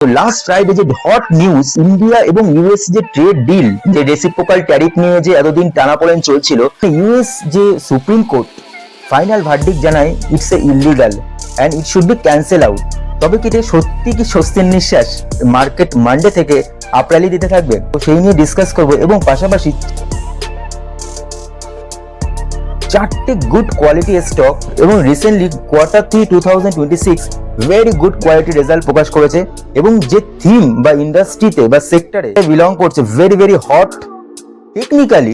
তো last Friday যে hot news, India এবং ইউএস যে ট্রেড ডিল, যে রেসিপ্রোকাল ট্যারিফ নিয়ে যে এতদিন টানাপোড়েন চলছিল, ইউএস যে সুপ্রিম কোর্ট ফাইনাল ভার্ডিক্ট জানায় it's a illegal and it should be cancel out. তবে কি এটা সত্যি কি স্বস্তির নিঃশ্বাস মার্কেট মানডে থেকে আপ র্যালি দিতে থাকবে? তো সেই নিয়ে ডিসকাস করবো এবং পাশাপাশি চারটে গুড কোয়ালিটি স্টক এবং recently Q3 2026 very good quality result প্রকাশ করেছে এবং যে থিম বা ইন্ডাস্ট্রিতে বা সেক্টরে বিলং করছে very very hot, technically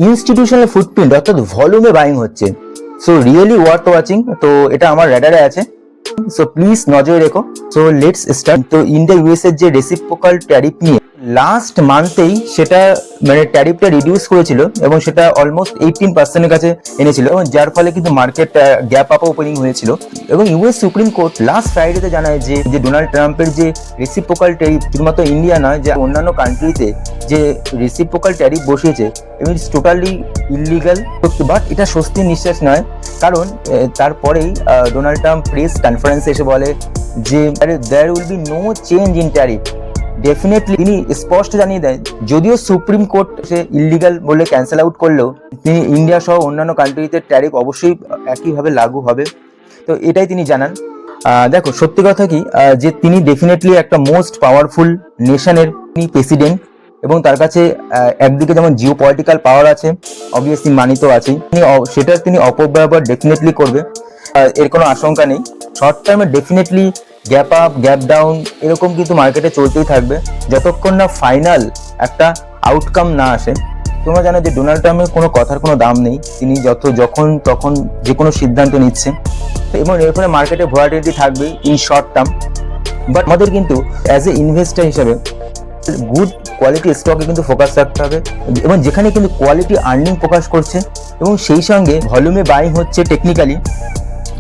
institutional footprint অর্থাৎ ভলিউমে বাইং হচ্ছে। So really worth watching. তো এটা আমার র্যাডারে আছে, সো প্লিজ নজরে রেখো। So let's start. তো ইন্ডিয়া ইউএস এর যে রেসিপ্রোকাল ট্যারিফ নিয়ে লাস্ট মান্থেই সেটা মানে ট্যারিফটা রিডিউস করেছিল এবং সেটা অলমোস্ট 18% কাছে এনেছিল এবং যার ফলে কিন্তু মার্কেট গ্যাপ আপ ওপেনিং হয়েছিল। এবং ইউএস সুপ্রিম কোর্ট লাস্ট ফ্রাইডেতে জানায় যে ডোনাল্ড ট্রাম্পের যে রেসিপ্রোকাল ট্যারিফ শুধুমাত্র ইন্ডিয়া নয়, যে অন্যান্য কান্ট্রিতে যে রেসিপ্রোকাল ট্যারিফ বসিয়েছে এবং ইটস টোটালি ইলিগাল। বাট এটা স্বস্তির নিঃশ্বাস নয়, কারণ তারপরেই ডোনাল্ড ট্রাম্প প্রেস কনফারেন্সে এসে বলে যে there will be no change in tariff. Definitely তিনি স্পষ্ট জানিয়ে দেয়, যদিও সুপ্রিম কোর্ট সে ইলিগাল বলে ক্যান্সেল আউট করলেও তিনি ইন্ডিয়া সহ অন্যান্য কান্ট্রিতে ট্যারিফ অবশ্যই একইভাবে লাগু হবে। তো এটাই তিনি জানান। দেখো সত্যি কথা কি, যে তিনি ডেফিনেটলি একটা মোস্ট পাওয়ারফুল নেশনের তিনি প্রেসিডেন্ট এবং তার কাছে একদিকে যেমন জিও পলিটিক্যাল পাওয়ার আছে, অবভিয়াসলি মানি তো আছেই, সেটার তিনি অপব্যবহার ডেফিনেটলি করবে, এর কোনো আশঙ্কা নেই। শর্ট টার্মে definitely gap up gap down এরকম কিন্তু মার্কেটে চলতেই থাকবে যতক্ষণ না ফাইনাল একটা আউটকাম না আসে। তোমরা জানো যে ডোনাল্ড ট্রাম্পের কোনো কথার কোনো দাম নেই, তিনি যখন তখন যে কোনো সিদ্ধান্ত নিচ্ছে এবং এর ফলে মার্কেটে ভলাটিলিটি থাকবে ইন শর্ট টার্ম। বাট আমাদের কিন্তু অ্যাজ এ ইনভেস্টার হিসেবে গুড কোয়ালিটি স্টকে কিন্তু ফোকাস রাখতে হবে এবং যেখানে কিন্তু কোয়ালিটি আর্নিং প্রকাশ করছে এবং সেই সঙ্গে ভলিউমে বাইং হচ্ছে টেকনিক্যালি,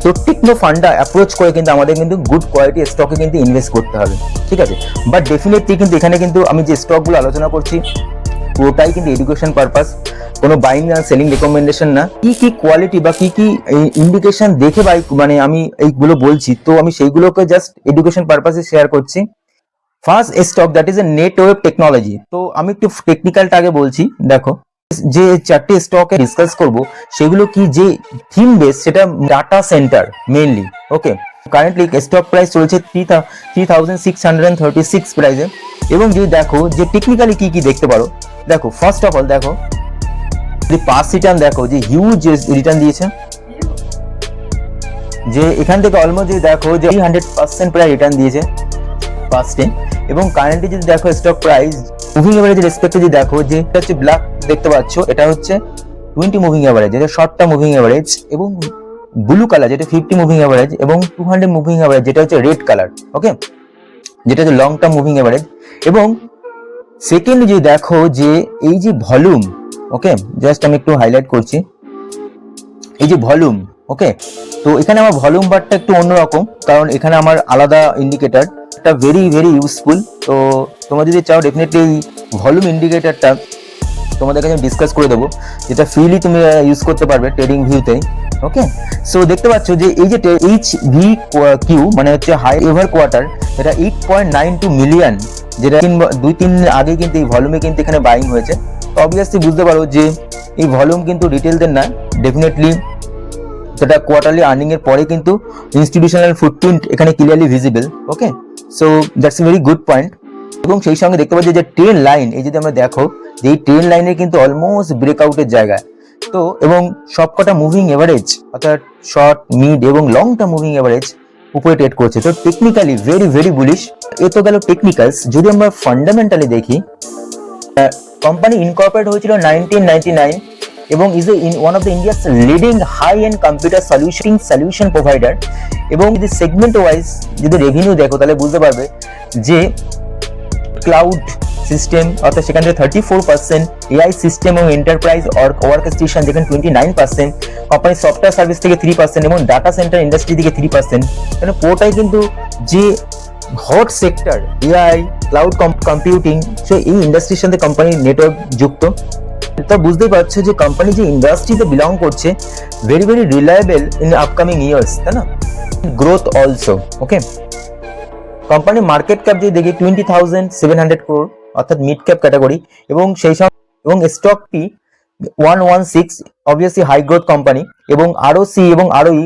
তো টেকনো ফান্ডা অ্যাপ্রোচ করে কিন্তু আমাদের কিন্তু গুড কোয়ালিটি স্টকে কিন্তু ইনভেস্ট করতে হবে, ঠিক আছে? বাট ডেফিনেটলি কিন্তু এখানে কিন্তু আমি যে স্টকগুলো আলোচনা করছি পুরোটাই কিন্তু এডুকেশন পারপাস, কোনো বাইং আর সেলিং রেকমেন্ডেশন না। কি কি কোয়ালিটি বা কি কি ইন্ডিকেশন দেখে মানে আমি এইগুলো বলছি, তো আমি সেইগুলোকে জাস্ট এডুকেশন পারপাসে শেয়ার করছি। First stock that is a Netweb technology. তো আমি একটু টেকনিক্যালটা আগে বলছি। দেখো যে চারটি স্টকে ডিসকাস করব সেগুলো কি, যে থিম বেস সেটা ডাটা সেন্টার মেইনলি। ওকে, কারেন্টলি স্টক প্রাইস চলছে 3636 প্রাইসে এবং যদি দেখো যে টেকনিক্যালি কি কি দেখতে পারো, দেখো ফার্স্ট অফ অল দেখো যে পাস রিটার্ন, দেখো যে হিউজ রিটার্ন দিয়েছে, যে এখান থেকে অলমোস্ট যদি দেখো যে 300% প্রায় রিটার্ন দিয়েছে ফার্স্টে। এবং কারেন্টলি যদি দেখো স্টক প্রাইস মুভিং এভারেজের রেসপেক্টে যদি দেখো, যে এটা হচ্ছে ব্ল্যাক দেখতে পাচ্ছ, এটা হচ্ছে 20 মুভিং এভারেজ, যেটা শর্ট টার্ম মুভিং এভারেজ, এবং ব্লু কালার যেটা 50 মুভিং এভারেজ, এবং 200 মুভিং এভারেজ যেটা হচ্ছে রেড কালার, ওকে, যেটা হচ্ছে লং টার্ম মুভিং এভারেজ। এবং সেকেন্ডলি যদি দেখো যে এই যে ভলিউম, ওকে, জাস্ট আমি একটু হাইলাইট করছি এই যে ভলিউম, ওকে, তো এখানে আমার ভলিউম বারটা একটু অন্যরকম, কারণ এখানে আমার আলাদা ইন্ডিকেটর, এটা ভেরি ভেরি ইউজফুল। তো তোমরা যদি চাও ডেফিনেটলি ভলিউম ইন্ডিকেটরটা তোমাদের কাছে আমি ডিসকাস করে দেবো, যেটা ফ্রিলি তুমি ইউজ করতে পারবে ট্রেডিং ভিউতে। ওকে, সো দেখতে পাচ্ছ যে এই যে HVQ মানে হচ্ছে হাই এভার কোয়ার্টার, এটা 8.92 মিলিয়ন, যেটা 2-3 দিন আগে কিন্তু এই ভলিউমে কিন্তু এখানে বাইং হয়েছে। তো অবভিয়াসলি বুঝতে পারো যে এই ভলিউম কিন্তু রিটেলদের না, ডেফিনেটলি সেটা কোয়ার্টারলি আর্নিং এর পরে কিন্তু ইনস্টিটিউশনাল ফুটপ্রিন্ট এখানে clearly visible. Okay, so that's a very good point. এবং সেই সঙ্গে দেখতে পাচ্ছি যে ট্রেন লাইন, এই যদি আমরা দেখো যে এই ট্রেন লাইনের কিন্তু অলমোস্ট ব্রেকআউটের জায়গায়। তো এবং সবকটা মুভিং এভারেজ অর্থাৎ শর্ট, মিড এবং লং টার্ম মুভিং এভারেজ উপরে ট্রেড করছে। তো টেকনিক্যালি ভেরি ভেরি বুলিশ। এ তো গেল টেকনিক্যালস। যদি আমরা ফান্ডামেন্টালি দেখি, কোম্পানি ইনকর্পোরেট হয়েছিল 1999 এবং is one of the India's leading high end computer solution provider. এবং যদি সেগমেন্ট ওয়াইজ যদি রেভিনিউ দেখো তাহলে বুঝতে পারবে যে ক্লাউড সিস্টেম অর্থাৎ সেখান থেকে 34%, এআই সিস্টেম এবং এন্টারপ্রাইজ ওয়ার্কস্টেশন যেখানে 29%, কোম্পানি সফটওয়্যার সার্ভিস থেকে 3% এবং ডাটা সেন্টার ইন্ডাস্ট্রি থেকে 3%। মানে পুরোটাই কিন্তু যে hot sector AI cloud computing, so এই ইন্ডাস্ট্রির সাথে কোম্পানির নেটওয়ার্ক যুক্ত। তো বুঝতেই পারছো যে কোম্পানি যে ইন্ডাস্ট্রিতে বিলং করছে very very reliable in upcoming years, তাই না? গ্রোথ অলসো, ওকে, কোম্পানির মার্কেট ক্যাপ যদি দেখি 20,700 crore অর্থাৎ মিড ক্যাপ ক্যাটাগরি, এবং সেই সঙ্গে এবং স্টকটি 116, অবভিয়াসলি হাই গ্রোথ কোম্পানি, এবং আরওসি এবং আরওই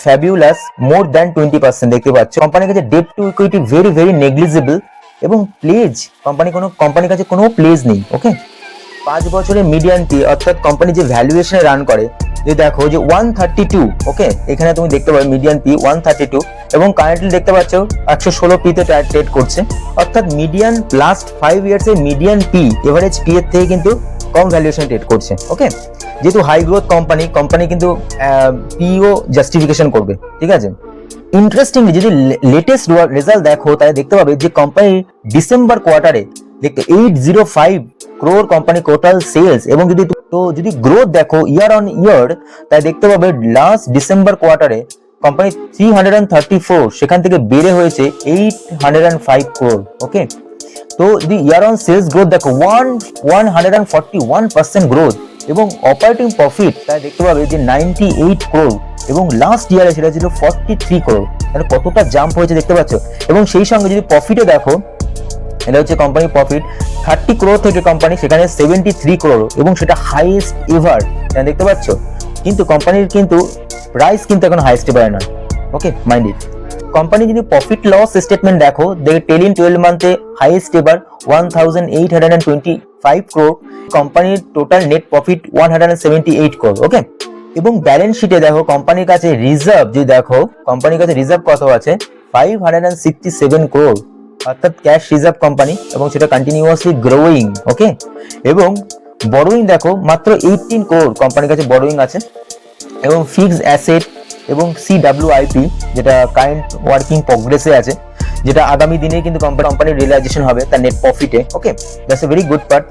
ফ্যাবিউলাস, মোর দ্যান 20% দেখতে পাচ্ছ। কোম্পানির কাছে debt to equity very very negligible, এবং প্লেজ কোম্পানির কাছে কোনো প্লেজ নেই। ওকে, 5 বছরের মিডিয়ান পি অর্থাৎ কোম্পানি যে ভ্যালুয়েশনে রান করে, যে দেখো যে 132, ওকে, এখানে তুমি দেখতে পাবে মিডিয়ান পি 132, এবং কারেন্টলি দেখতে পাচ্ছ 116 পিতে ট্রেড করছে, অর্থাৎ মিডিয়ান লাস্ট 5 ইয়ার্স এর মিডিয়ান পি এভারেজ পি এর থেকে কিন্তু কম ভ্যালুয়েশন ট্রেড করছে। ওকে, যেহেতু হাই গ্রোথ কোম্পানি কিন্তু পিও জাস্টিফিকেশন করবে, ঠিক আছে। ইন্টারেস্টিংলি যদি লেটেস্ট রেজাল্ট দেখো, তাহলে দেখতে পাবে যে কোম্পানির ডিসেম্বর কোয়ার্টারে দেখতে 805 crore কোম্পানি টোটাল সেলস, এবং যদি গ্রোথ দেখো ইয়ার অন ইয়ার, তাই দেখতে পাবে লাস্ট ডিসেম্বর কোয়ার্টারে কোম্পানি 334, সেখান থেকে বেড়ে হয়েছে 805 crore। ওকে, তো যদি ইয়ার অন সেলস গ্রোথ দেখো 141% গ্রোথ, এবং অপারেটিং প্রফিট তাই দেখতে পাবে যে 98 crore, এবং লাস্ট ইয়ারে সেটা ছিল 43 crore। তাহলে কতটা জাম্প হয়েছে দেখতে পাচ্ছ। এবং সেই সঙ্গে যদি প্রফিটও দেখো, এটা হচ্ছে কোম্পানির প্রফিট 30 crore থেকে কোম্পানি সেখানে 73 crore, এবং সেটা হাইয়েস্ট এভার দেখতে পাচ্ছ। কিন্তু কোম্পানির কিন্তু প্রাইস কিন্তু এখন হাইয়েস্ট এভার না। ওকে, মাইন্ড ইট। কোম্পানি যদি প্রফিট লস স্টেটমেন্ট দেখো, টেলিং 12 মান্থে হাইয়েস্ট এভার 1825 crore, কোম্পানির টোটাল নেট প্রফিট 178 crore। ওকে, এবং ব্যালেন্স শিটে দেখো কোম্পানির কাছে রিজার্ভ, যদি দেখো কোম্পানির কাছে রিজার্ভ কত আছে 567 crore, অর্থাৎ ক্যাশ রিজার্ভ কোম্পানি, এবং সেটা কন্টিনিউয়াসলি গ্রোয়িং। ওকে, এবং বরোয়িং দেখো মাত্র 18 crore কোম্পানির কাছে বরোয়িং আছে, এবং ফিক্সড অ্যাসেট এবং সিডব্লিউআইপি যেটা কারেন্ট ওয়ার্কিং প্রগ্রেসে আছে, যেটা আগামী দিনে কিন্তু কোম্পানির রিয়েলাইজেশন হবে তার নেট প্রফিটে। Okay, that's a very good part.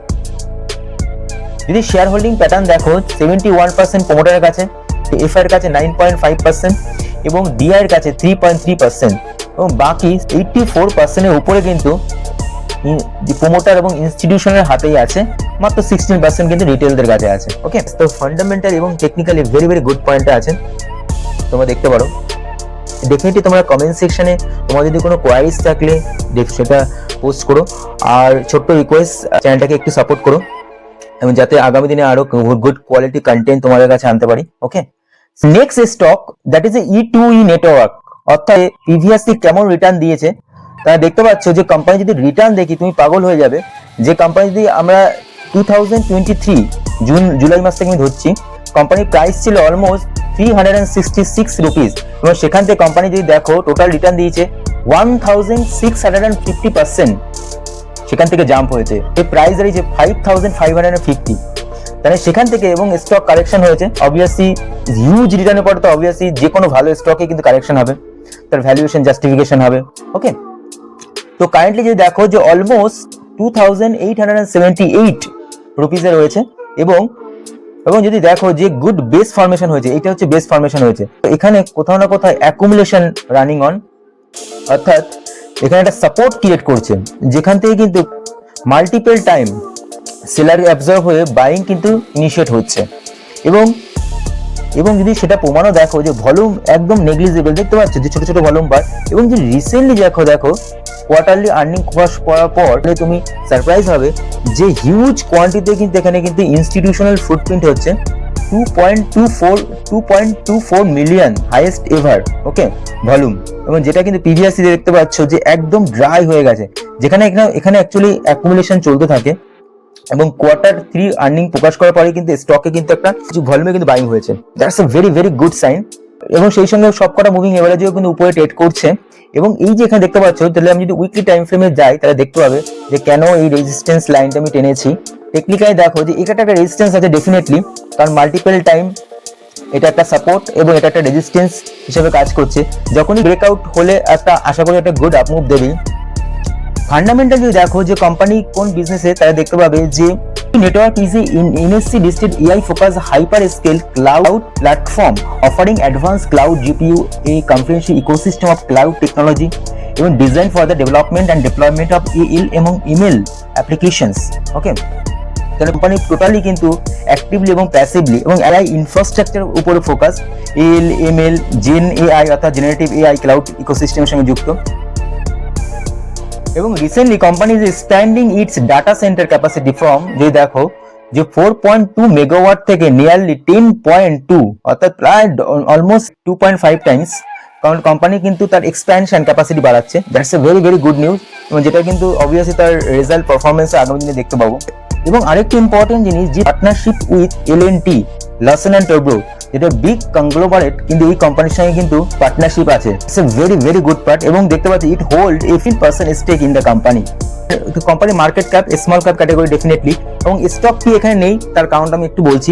যদি শেয়ার হোল্ডিং প্যাটার্ন দেখো, 71% প্রমোটারের কাছে, এফআই এর কাছে 9.5%, এবং ডিআই এর কাছে 3.3%, এবং বাকি 84% এর উপরে কিন্তু প্রমোটার এবং ইনস্টিটিউশনের হাতেই আছে, মাত্র 16% কিন্তু রিটেলদের কাছে আছে। ওকে, তো ফান্ডামেন্টাল এবং টেকনিক্যালি ভেরি ভেরি গুড পয়েন্টে আছে, তোমরা দেখতে পারো। ডেফিনেটলি তোমরা কমেন্ট সেকশনে তোমার যদি কোনো কোয়ারিজ থাকলে সেটা পোস্ট করো, আর ছোট্ট রিকোয়েস্ট, চ্যানেলটাকে একটু সাপোর্ট করো, এবং যাতে আগামী দিনে আরো গুড কোয়ালিটি কন্টেন্ট তোমাদের কাছে আনতে পারি। Okay, next stock that is E2E network, অর্থাৎ প্রিভিয়াসলি কেমন রিটার্ন দিয়েছে তা দেখতে পাচ্ছ। যে কোম্পানি যদি রিটার্ন দেখি তুমি পাগল হয়ে যাবে। যে কোম্পানি যদি আমরা 2023 জুলাই মাস থেকে আমি ধরছি, কোম্পানির প্রাইস ছিল অলমোস্ট 366 রুপিস, এবং সেখান থেকে কোম্পানি যদি দেখো টোটাল রিটার্ন দিয়েছে 1650%, সেখান থেকে জাম্প হয়েছে। এই প্রাইস দাঁড়িয়েছে 5550, তাহলে সেখান থেকে, এবং স্টক কারেকশন হয়েছে। অবভিয়াসলি হিউজ রিটার্নের পরে তো অবভিয়াসলি যে কোনো ভালো স্টকে কিন্তু কারেকশন হবে, তার ভ্যালুয়েশন জাস্টিফিকেশন হবে। ওকে, তো কারেন্টলি যদি দেখো যে অলমোস্ট 2878 রুপিসে রয়েছে, এবং যদি দেখো যে গুড বেস ফর্মেশন হয়েছে, এটা হচ্ছে বেস ফর্মেশন হয়েছে। তো এখানে কোথাও না কোথাও অ্যাকুমুলেশন রানিং অন, অর্থাৎ এখানে একটা সাপোর্ট ক্রিয়েট করছে, যেখান থেকে কিন্তু মাল্টিপল টাইম সেলারি অ্যাবজর্ব হয়ে বাইং কিন্তু ইনিশিয়েট হচ্ছে, এবং যদি সেটা প্রমাণও দেখো যে ভলিউম একদম নেগলিজেবল দেখতে পাচ্ছ, যে ছোট ছোট ভলিউম বার, এবং যে রিসেন্টলি দেখো কোয়ার্টারলি আর্নিং প্রকাশ করার পর তুমি সারপ্রাইজ হবে যে হিউজ কোয়ান্টিটিতে কিন্তু এখানে কিন্তু ইনস্টিটিউশনাল ফুটপ্রিন্ট হচ্ছে 2.24 মিলিয়ন, হাইয়েস্ট এভার। ওকে, ভলিউম, এবং যেটা কিন্তু প্রিভিয়াসলি দেখতে পাচ্ছ যে একদম ড্রাই হয়ে গেছে, যেখানে এখানে অ্যাকচুয়ালি অ্যাকুমুলেশন চলতে থাকে, এবং Q3 আর্নিং প্রকাশ করার পরে কিন্তু স্টকে কিন্তু একটা কিছু ভলিউমে কিন্তু বাইং হয়েছে। That's a very very good sign, এবং সেই সঙ্গে সবকটা মুভিং এভারেজেও কিন্তু উপরে ট্রেড করছে। এবং এই যে এখানে দেখতে পাচ্ছ, তাহলে আমি যদি উইকলি টাইম ফ্রেমে যাই, তাহলে দেখতে পাবে যে কেন এই রেজিস্ট্যান্স লাইনটা আমি টেনেছি। টেকনিক্যালি দেখো যে এটা একটা রেজিস্ট্যান্স আছে ডেফিনেটলি, কারণ মাল্টিপল টাইম এটা একটা সাপোর্ট এবং এটা একটা রেজিস্ট্যান্স হিসেবে কাজ করছে। যখনই ব্রেকআউট হলে একটা আশা করি একটা গুড আপমুভ দেবেই। ফান্ডামেন্টাল যদি দেখো যে কোম্পানি কোন বিজনেসে, তাহলে দেখতে পাবে যে network is NSE listed AI focused hyper scale cloud platform offering advanced cloud GPU, a comprehensive ecosystem of cloud technology এবং designed for the development and deployment of AL এবং ML applications. ওকে, তাহলে company totally কিন্তু actively এবং passively এবং AI infrastructure উপরে focus, AL ML gen AI অর্থাৎ generative AI cloud ইকোসিস্টেমের সঙ্গে যুক্ত। এবং recently company is expanding its data centre capacity from, যদি দেখো যে 4.2 মেগাওয়াট থেকে নিয়ারলি 10.2, অর্থাৎ প্রায় অলমোস্ট 2.5 টাইমস, কারণ কোম্পানি কিন্তু তার এক্সপ্যানশন ক্যাপাসিটি বাড়াচ্ছে। That's a very very good news, এবং যেটা কিন্তু অবভিয়াসলি তার রেজাল্ট পারফরমেন্সে আগামী দিনে দেখতে পাবো। এবং আরেকটি ইম্পর্টেন্ট জিনিস, যে partnership with L and T Larsen and Toubro, যেটা বিগ কংগ্লোমারেট, কিন্তু এই কোম্পানির সঙ্গে কিন্তু পার্টনারশিপ আছে। It's a very very good part. এবং দেখতে পাচ্ছি it hold 18% stake in the company. Company market cap small cap category definitely, এবং স্টক কি এখানে নেই তার কারণটা আমি একটু বলছি।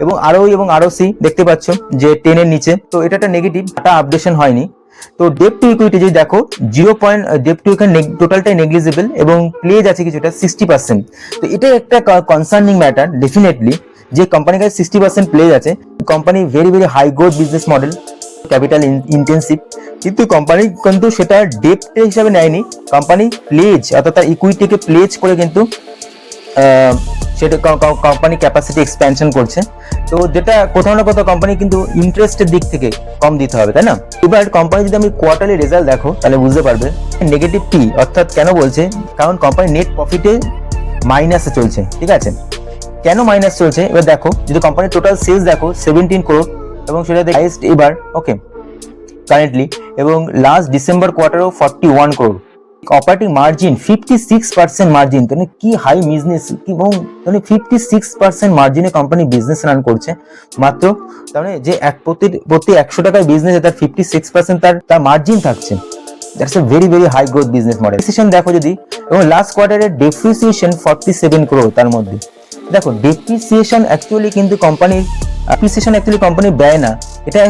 এবং আরও এবং আরওসি দেখতে পাচ্ছ যে 10 এর নিচে, তো এটা একটা নেগেটিভ, ডাটা আপডেশন হয়নি। তো ডেপ টু ইকুইটি যদি দেখো 0. ডেপ টু এখানে টোটালটাই নেগলিজেবল, এবং প্লেজ আছে কিছুটা 60%। তো এটা একটা কনসার্নিং ম্যাটার ডেফিনেটলি, যে কোম্পানির কাছে 60% প্লেজ আছে। Company very very high growth business model, capital intensive, কিন্তু কোম্পানি কিন্তু সেটা ডেপ্ট হিসাবে নেয়নি। কোম্পানি প্লেজ, অর্থাৎ তার ইকুইটিকে প্লেজ করে কিন্তু সেটা কোম্পানি ক্যাপাসিটি এক্সপ্যানশন করছে। তো যেটা কোথাও না কোথাও কোম্পানি কিন্তু ইন্টারেস্টের দিক থেকে কম দিতে হবে, তাই না? এবার কোম্পানি যদি আমি কোয়ার্টারলি রেজাল্ট দেখো তাহলে বুঝতে পারবে নেগেটিভ পি, অর্থাৎ কেন বলছে, কারণ কোম্পানি নেট প্রফিটে মাইনাসে চলছে। ঠিক আছে, কেন মাইনাস চলছে এবার দেখো, যদি কোম্পানির টোটাল সেলস দেখো 17 করোড়, এবং সেটা হাইয়েস্ট এবার, ওকে, কারেন্টলি, এবং লাস্ট ডিসেম্বর কোয়ার্টারও 41 করোড়। অপারেটিং মার্জিন 56% মার্জিন, মানে কি হাই বিজনেস, এবং মানে 56% মার্জিনে কোম্পানি বিজনেস রান করছে মাত্র। তার মানে যে প্রতি 100 টাকার বিজনেস, তার 56% তার মার্জিন থাকছে। That's a very very high growth business model. Depreciation দেখো যদি, এবং লাস্ট কোয়ার্টারের ডেপ্রিসিয়েশন 47 করোড়। তার মধ্যে দেখো ডেপ্রিসিয়েশন অ্যাকচুয়ালি কিন্তু কোম্পানির ব্যয় না, এটা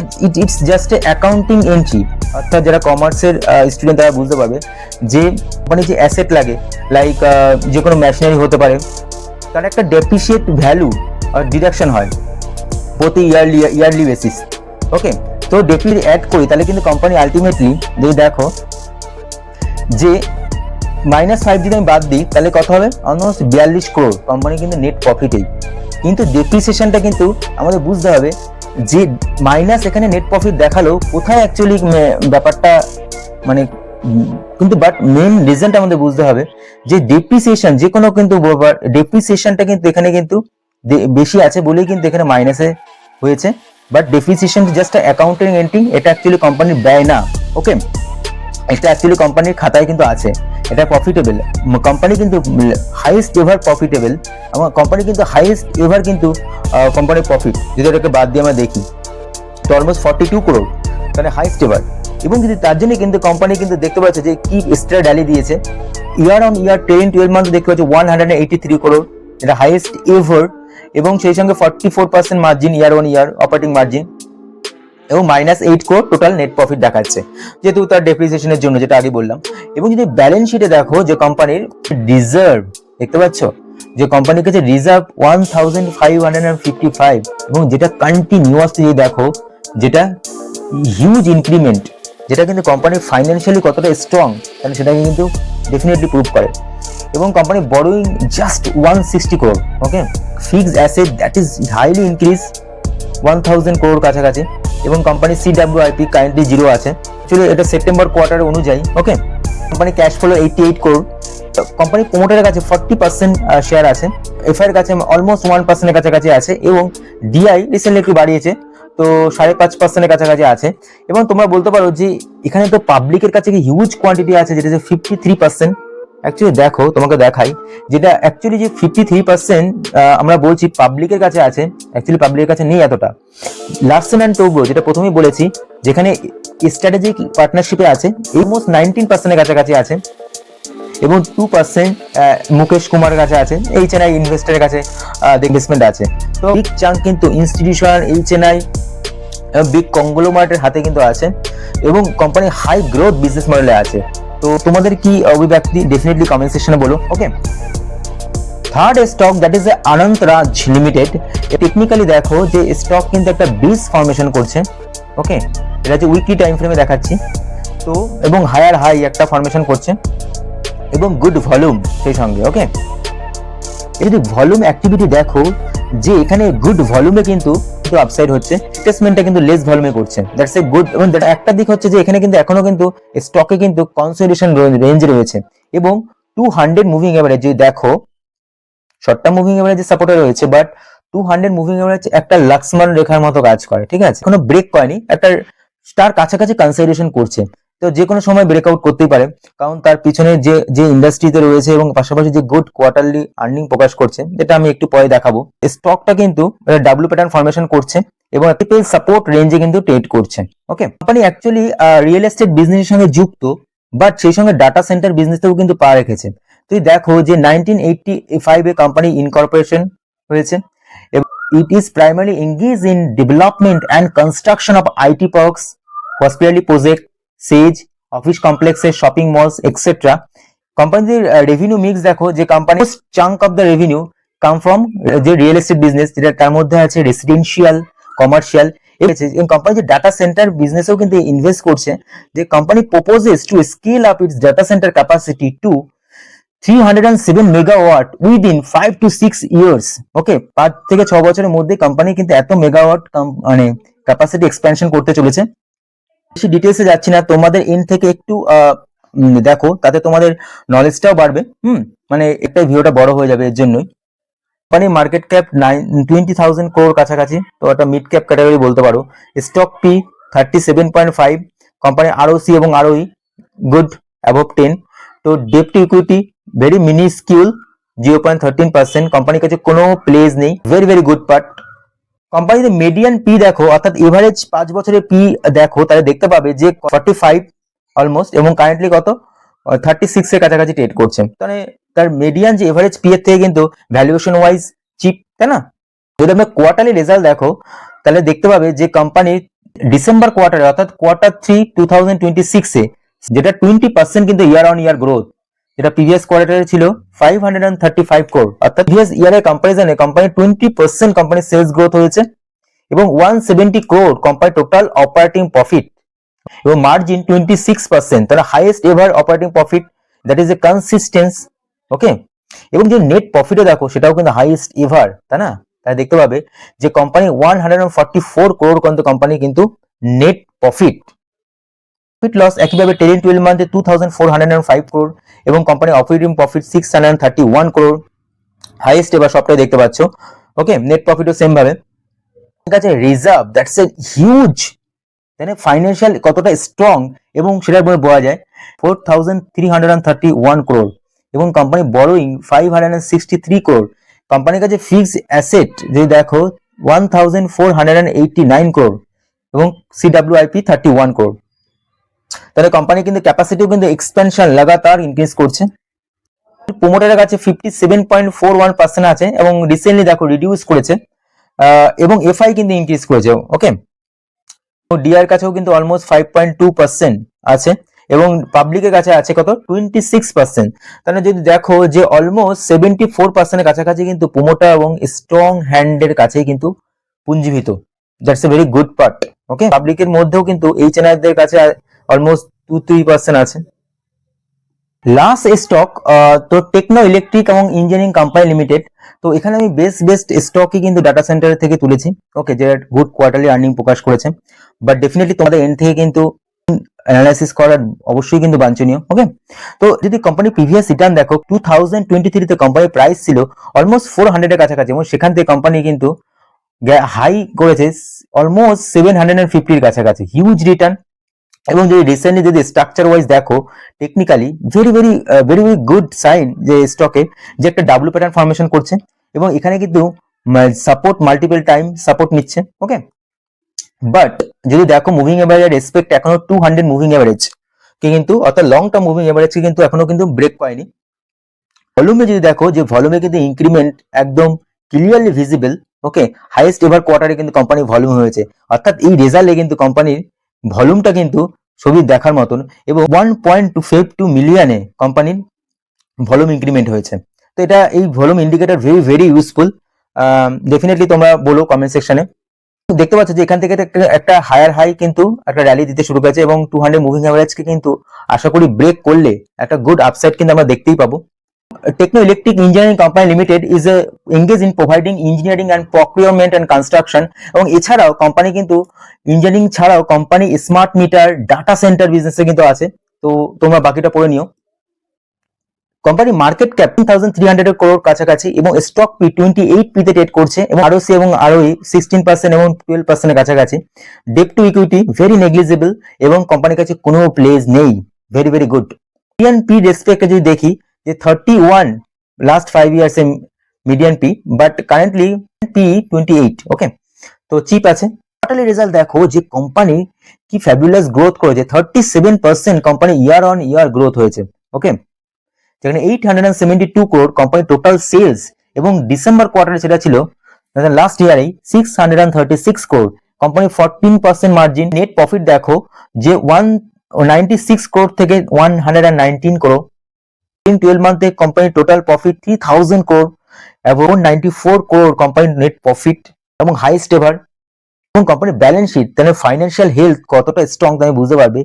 it's just a accounting entry. অর্থাৎ যারা কমার্সের স্টুডেন্ট তারা বুঝতে পারবে, যে কোম্পানি যে অ্যাসেট লাগে, লাইক যে কোনো মেশিনারি হতে পারে, তার একটা ডেপ্রিসিয়েট ভ্যালু ডিডাকশন হয় প্রতি ইয়ারলি বেসিস। ওকে, তো ডেপ্রি অ্যাড করি তাহলে কিন্তু কোম্পানি আলটিমেটলি যদি দেখো যে -5 যদি আমি বাদ দিই তাহলে কত হবে, অলমোস্ট 42 করোড় কোম্পানি কিন্তু নেট প্রফিটেই। কিন্তু ডেপ্রিসিয়েশনটা কিন্তু আমাদের বুঝতে হবে, যে মাইনাস এখানে নেট প্রফিট দেখালো কোথায় অ্যাকচুয়ালি ব্যাপারটা, মানে কিন্তু বাট মেন রিজনটা আমাদের বুঝতে হবে, যে ডেপ্রিসিয়েশন যে কোনো কিন্তু ডেপ্রিসিয়েশনটা কিন্তু এখানে কিন্তু বেশি আছে বলেই কিন্তু এখানে মাইনাসে হয়েছে। But depreciation just accounting entry, এটা অ্যাকচুয়ালি কোম্পানির ব্যয় না। ওকে, এটা অ্যাকচুয়ালি কোম্পানির খাতায় কিন্তু আছে, এটা প্রফিটেবল। কোম্পানি কিন্তু হাইয়েস্ট এভার প্রফিটেবল, আমার কোম্পানি কিন্তু হাইয়েস্ট এভার কিন্তু কোম্পানির প্রফিট যদি এটাকে বাদ দিয়ে আমরা দেখি, তো অলমোস্ট 42 করোড়, তাহলে হাইয়েস্ট এভার। এবং যদি তার জন্য কিন্তু কোম্পানি কিন্তু দেখতে পাচ্ছে যে কি এক্সট্রা ড্যালি দিয়েছে, ইয়ার অন ইয়ার 10-12 মান্থ দেখতে পাচ্ছি 183 করোড়, এটা হাইয়েস্ট এভার। এবং সেই সঙ্গে 44% margin year on year operating margin, এবং -8 করোড় টোটাল নেট প্রফিট দেখাচ্ছে, যেহেতু তার ডেপ্রিসিয়েশনের জন্য, যেটা আগে বললাম। এবং যদি ব্যালেন্স শিটে দেখো যে কোম্পানির রিজার্ভ দেখতে পাচ্ছ, যে কোম্পানির কাছে রিজার্ভ 1555, এবং যেটা কন্টিনিউয়াসলি দেখো, যেটা হিউজ ইনক্রিমেন্ট, যেটা কিন্তু কোম্পানির ফাইন্যান্সিয়ালি কতটা স্ট্রং, তাহলে সেটাকে কিন্তু ডেফিনেটলি প্রুভ করে। এবং company বড়োইং just 160 crore. Okay, fixed asset that is highly increase 1000 crore কাছাকাছি, এবং কোম্পানি CWIP কারেন্টলি 0 আছে। অ্যাকচুয়ালি এটা সেপ্টেম্বর কোয়ার্টার অনুযায়ী। Okay, company cash flow 88 crore. Company প্রমোটারের কাছে 40% শেয়ার আছে, এফআই এর কাছে অলমোস্ট 1% এর কাছাকাছি আছে, এবং ডিআই রিসেন্টলি একটু বাড়িয়েছে, তো 5.5% এর কাছাকাছি আছে। এবং তোমরা বলতে পারো যে এখানে তো পাবলিকের কাছে হিউজ কোয়ান্টিটি আছে, যেটা 53%। অ্যাকচুয়ালি দেখো, তোমাকে দেখাই, যেটা অ্যাকচুয়ালি যে 53% আমরা বলছি পাবলিকের কাছে আছে, অ্যাকচুয়ালি পাবলিকের কাছে নেই এতটা। লার্সেন অ্যান্ড টুব্রো, যেটা প্রথমেই বলেছি, যেখানে স্ট্র্যাটেজিক পার্টনারশিপে আছে, অলমোস্ট 19% এর কাছাকাছি আছে, এবং 2% মুকেশ কুমারের কাছে আছে, HNI ইনভেস্টরের কাছে ইনভেস্টমেন্ট আছে। তো বিগ চাঙ্ক কিন্তু ইনস্টিটিউশন, HNI, বিগ কংগ্লোমারেটের হাতে কিন্তু আছে, এবং কোম্পানি হাই গ্রোথ বিজনেস মডেলে আছে। তো তোমাদের কি অভিব্যক্তি ডেফিনেটলি কমেন্ট সেকশনে বলো। Okay, third stock that is Anant Raj limited. Technically দেখো যে স্টক কিন্তু একটা ব্রিজ ফর্মেশন করছে। ওকে, এটা হচ্ছে উইকলি টাইম ফ্রেমে দেখাচ্ছি। তো এবং হায়ার হাই একটা ফর্মেশন করছে, এবং গুড ভলিউম সেই সঙ্গে। ওকে, এই যদি ভলিউম অ্যাক্টিভিটি দেখো, যে এখানে গুড ভলিউমে কিন্তু আপসাইড হচ্ছে, স্টেটমেন্টটা কিন্তু লেস ভলিউমে করছে, দ্যাটস এ গুড। এবং একটা দিক হচ্ছে যে এখানে কিন্তু এখনো কিন্তু স্টকে কিন্তু কনসলিডেশন রেঞ্জ রয়েছে, এবং 200 মুভিং এভারেজ যদি দেখো, শর্ট টার্ম মুভিং এভারেজ সাপোর্টে রয়েছে, বাট 200 মুভিং এভারেজ একটা লাক্সমান রেখার মতো কাজ করে, ঠিক আছে, কোনো ব্রেক করেনি, একটা স্টার কাছাকাছি কনসলিডেশন করছে, তো যে কোনো সময় ব্রেকআউট করতেই পারে, কারণ তার পিছনে যে ইন্ডাস্ট্রিতে রয়েছে এবং পাশাপাশি যে গুড কোয়ার্টারলি আর্নিং প্রকাশ করছে, যেটা আমি একটু পরে দেখাবো। স্টকটা কিন্তু ডাব্লিউ প্যাটার্ন ফরমেশন করছে এবং একটি সাপোর্ট রেঞ্জে কিন্তু ট্রেড করছে। ওকে, কোম্পানি অ্যাকচুয়ালি রিয়েল এস্টেট বিজনেসের সঙ্গে যুক্ত, বাট সেই সঙ্গে ডাটা সেন্টার বিজনেসেও কিন্তু পা রেখেছে। তুই দেখো যে 1985 এ কোম্পানি ইনকর্পোরেশন হয়েছে, এবং it is primary engage in development and construction of IT parks, hospitality project, SEZ, office complexes, shopping malls etcetera. কোম্পানির রেভিনিউ মিক্স দেখো, যে company chunk of the revenue come from যে real estate business, যেটা তার মধ্যে আছে residential, commercial, এবং company যে ডাটা সেন্টার বিজনেসেও কিন্তু ইনভেস্ট করছে, যে company proposes to scale up its data centre capacity to 307 megawatt within 5 to 6 years. ওকে, 5 থেকে 6 বছরের মধ্যে কোম্পানি কিন্তু এত মেগাওয়াট মানে ক্যাপাসিটি এক্সপ্যানশন করতে চলেছে। বেশি ডিটেলসে যাচ্ছি না, তোমাদের এন্ড থেকে একটু দেখো, তাতে তোমাদের নলেজটাও বাড়বে। মানে একটা ভিডিওটা বড় হয়ে যাবে এর জন্যই। কোম্পানি মার্কেট ক্যাপ 20,000 crore কাছাকাছি, তো একটা মিড ক্যাপ ক্যাটাগরি বলতে পারো। স্টক পি 37.5, কোম্পানি আরওসি এবং আরওই গুড অ্যাবভ 10, তো ডেট টু ইকুইটি ভেরি মিনিস্কিউল 0.13%, কোম্পানির কাছে কোনো প্লেজ নেই, ভেরি ভেরি গুড পার্ট। কোম্পানিতে মিডিয়ান পি দেখো, অর্থাৎ এভারেজ 5 বছরের পি দেখো, তাহলে দেখতে পাবে যে 45 অলমোস্ট, এবং কারেন্টলি কত 36 এর কাছাকাছি ট্রেড করছে, মানে তার মিডিয়ান যে এভারেজ পি এর থেকে কিন্তু ভ্যালুয়েশন ওয়াইজ চিপ, তাই না? যদি আমরা কোয়ার্টারলি রেজাল্ট দেখো, তাহলে দেখতে পাবে যে কোম্পানি ডিসেম্বর কোয়ার্টারে, অর্থাৎ Q3 2026 এ, যেটা 20% কিন্তু ইয়ার অন ইয়ার গ্রোথ, যেটা প্রিভিয়াস কোয়ার্টারে ছিল 535 crore, অর্থাৎ প্রিভিয়াস ইয়ারের কম্পারিজনে কোম্পানি 20% কোম্পানির সেলস গ্রোথ হয়েছে, এবং 170 crore company total operating profit, এবং মার্জিন 26%, তাহলে highest ever operating profit, that is a consistence. Okay, এবং যে নেট প্রফিটও দেখো, সেটাও কিন্তু হাইয়েস্ট এভার, তাই না? তাই দেখতে পাবে যে কোম্পানি 144 crore কিন্তু কোম্পানি কিন্তু নেট প্রফিট লস, একইভাবে ট্রেলিং 12 মান্থে 2,405 crore, এবং company operating profit 631 crore, highest এবার সবটাই দেখতে পাচ্ছ। ওকে, নেট প্রফিটও সেম ভাবে কাছে রিজার্ভ, দ্যাটস এ হিউজ, মানে ফাইন্যান্সিয়াল কতটা স্ট্রং, এবং সেটার মধ্যে বোঝা যায় 4,331 crore, এবং কোম্পানি বড়োইং 563 crore, কোম্পানির কাছে ফিক্সড অ্যাসেট যদি দেখো 1,489 crore, এবং সিডব্লিউআইপি 31 crore, তাহলে কোম্পানি কিন্তু ক্যাপাসিটিও কিন্তু এক্সপেনশন লাগাতার ইনক্রিজ করছে। প্রোমোটারের কাছে 57.41% আছে, এবং রিসেন্টলি দেখো রিডিউস করেছে, এবং এফআই কিন্তু ইনক্রিজ করেছে। ওকে, ডিআর কাছেও কিন্তু অলমোস্ট 5.2% আছে, এবং পাবলিকের কাছে আছে কত 26%, তাহলে যদি দেখো যে অলমোস্ট 74% এর কাছাকাছি কিন্তু প্রোমোটার এবং স্ট্রং হ্যান্ডের কাছেই কিন্তু পুঞ্জীভূত, that's a very good part. Okay, পাবলিকের মধ্যেও কিন্তু এইচএনআইদের কাছে অলমোস্ট 2-3% আছে। লাস্ট স্টক তো টেকনো ইলেকট্রিক এবং ইঞ্জিনিয়ারিং কোম্পানি লিমিটেড, তো এখানে আমি বেস্ট স্টকই কিন্তু ডাটা সেন্টার থেকে তুলেছি। ওকে, যেটা গুড কোয়ার্টারলি আর্নিং প্রকাশ করেছে, বাট ডেফিনেটলি তোমাদের এন্ড থেকে কিন্তু অ্যানালাইসিস করার অবশ্যই কিন্তু বাঞ্ছনীয়। ওকে, তো যদি কোম্পানি প্রিভিয়াস রিটার্ন দেখো, 2023 তে কোম্পানির প্রাইস ছিল অলমোস্ট 400 এর কাছাকাছি, এবং সেখান থেকে কোম্পানি কিন্তু হাই করেছে অলমোস্ট 750 এর কাছাকাছি, হিউজ রিটার্ন। এবং যদি রিসেন্টলি যদি স্ট্রাকচার ওয়াইজ দেখো, technically very very very very good sign যে স্টকে যে একটা ডাব্লিউ প্যাটার্ন ফর্মেশন করছে, এবং এখানে কিন্তু সাপোর্ট মাল্টিপল টাইম সাপোর্ট নিচ্ছে। ওকে, বাট যদি দেখো মুভিং এভারেজ রেসপেক্ট এখনো 200 মুভিং এভারেজ কে কিন্তু, অর্থাৎ লং টার্ম মুভিং এভারেজ কে কিন্তু এখনো কিন্তু ব্রেক করেনি। ভলিউমে যদি দেখো, যে ভলিউমে কিন্তু ইনক্রিমেন্ট একদম ক্লিয়ারলি ভিজিবল। ওকে, হাইয়েস্ট এভার কোয়ার্টারে কিন্তু কোম্পানির ভলিউম হয়েছে, অর্থাৎ এই রেজাল্টে কিন্তু কোম্পানির ভলিউমটা কিন্তু ছবি দেখার মতন, এবং 1.252 মিলিয়নে কোম্পানির ভলিউম ইনক্রিমেন্ট হয়েছে। তো এটা এই volume indicator very very useful, definitely তোমরা বলো কমেন্ট সেকশনে। দেখতে পাচ্ছ যে এখান থেকে একটা হায়ার হাই কিন্তু একটা র্যালি দিতে শুরু করেছে, এবং 200 মুভিং অ্যাভারেজকে কিন্তু আশা করি ব্রেক করলে একটা গুড আপসাইড কিন্তু আমরা দেখতেই পাবো। Techno Electric Engineering Company Limited is engaged in providing engineering and procurement and construction, এবং এছাড়াও কোম্পানি কিন্তু ইঞ্জিনিয়ারিং ছাড়াও company smart meter data centre বিজনেসে কিন্তু আছে। তো তোমরা বাকিটা পড়ে নিও। কোম্পানি মার্কেট ক্যাপ 1300 crore কাছাকাছি এবং স্টক পি 28 পিতে ট্রেড করছে এবং আরওসি এবং আরওই 16% এবং 12% এর কাছাকাছি। Debt to equity very negligible এবং কোম্পানির কাছে কোনো প্লেজ নেই, very very good. Median P রেসপেক্টে যদি দেখি যে 31 লাস্ট 5 ইয়ার্স এ median P, but currently P 28, okay, তো চিপ আছে। কোয়ার্টারলি রেজাল্ট দেখো যে কোম্পানি কি ফ্যাবুলাস গ্রোথ করেছে, 37% company year on year growth হয়েছে, ওকে। যেখানে 872 crore কোম্পানি টোটাল সেলস এবং ডিসেম্বর কোয়ার্টারে সেটা ছিল লাস্ট ইয়ারে 636 crore, company 14% margin. Net profit দেখো যে 196 crore থেকে 119 crore। in 12 মান্থে কোম্পানি টোটাল প্রফিট 3000 crore এবং 94 crore কোম্পানি নেট প্রফিট এবং হাইস্ট এভার। এবং কোম্পানির ব্যালেন্স শিট, তাহলে ফাইন্যান্সিয়াল হেলথ কতটা স্ট্রং তুমি বুঝতে পারবে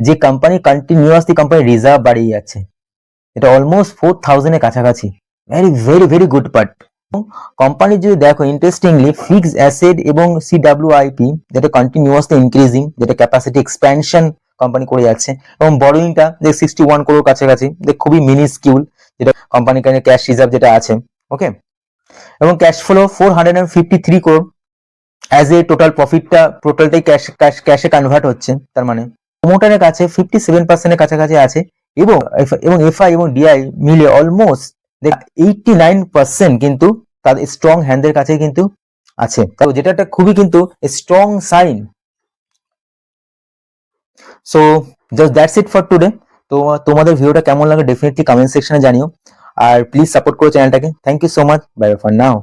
যে কোম্পানি কন্টিনিউয়াসলি কোম্পানি রিজার্ভ বাড়িয়ে যাচ্ছে, এটা অলমোস্ট 4000 এর কাছাকাছি, very very very good part. Company যদি দেখো ইন্টারেস্টিংলি ফিক্সড অ্যাসেট এবং সিডব্লিউআইপি যেটা কন্টিনিউয়াসলি ইনক্রিজিং, যেটা ক্যাপাসিটি এক্সপ্যানশন কোম্পানি করে যাচ্ছে, এবং বরোইংটা যে 61 crore কাছাকাছি, যে খুবই মিনিস্কিউল, যেটা কোম্পানির কাছে ক্যাশ রিজার্ভ যেটা আছে, ওকে। এবং cash flow 453 crore as a total প্রফিটটা টোটালটাই ক্যাশে কনভার্ট হচ্ছে, তার মানে প্রমোটারের কাছে 57% এর কাছাকাছি আছে এবং এফআই এবং ডিআই মিলে অলমোস্ট 89% কিন্তু তাদের স্ট্রং হ্যান্ডের কাছে কিন্তু আছে, তো যেটা একটা খুবই কিন্তু strong sign. So just that's it for today. তো তোমাদের ভিডিওটা কেমন লাগে ডেফিনেটলি কমেন্ট সেকশনে জানিও, আর প্লিজ সাপোর্ট করো চ্যানেলটাকে। Thank you so much, bye for now.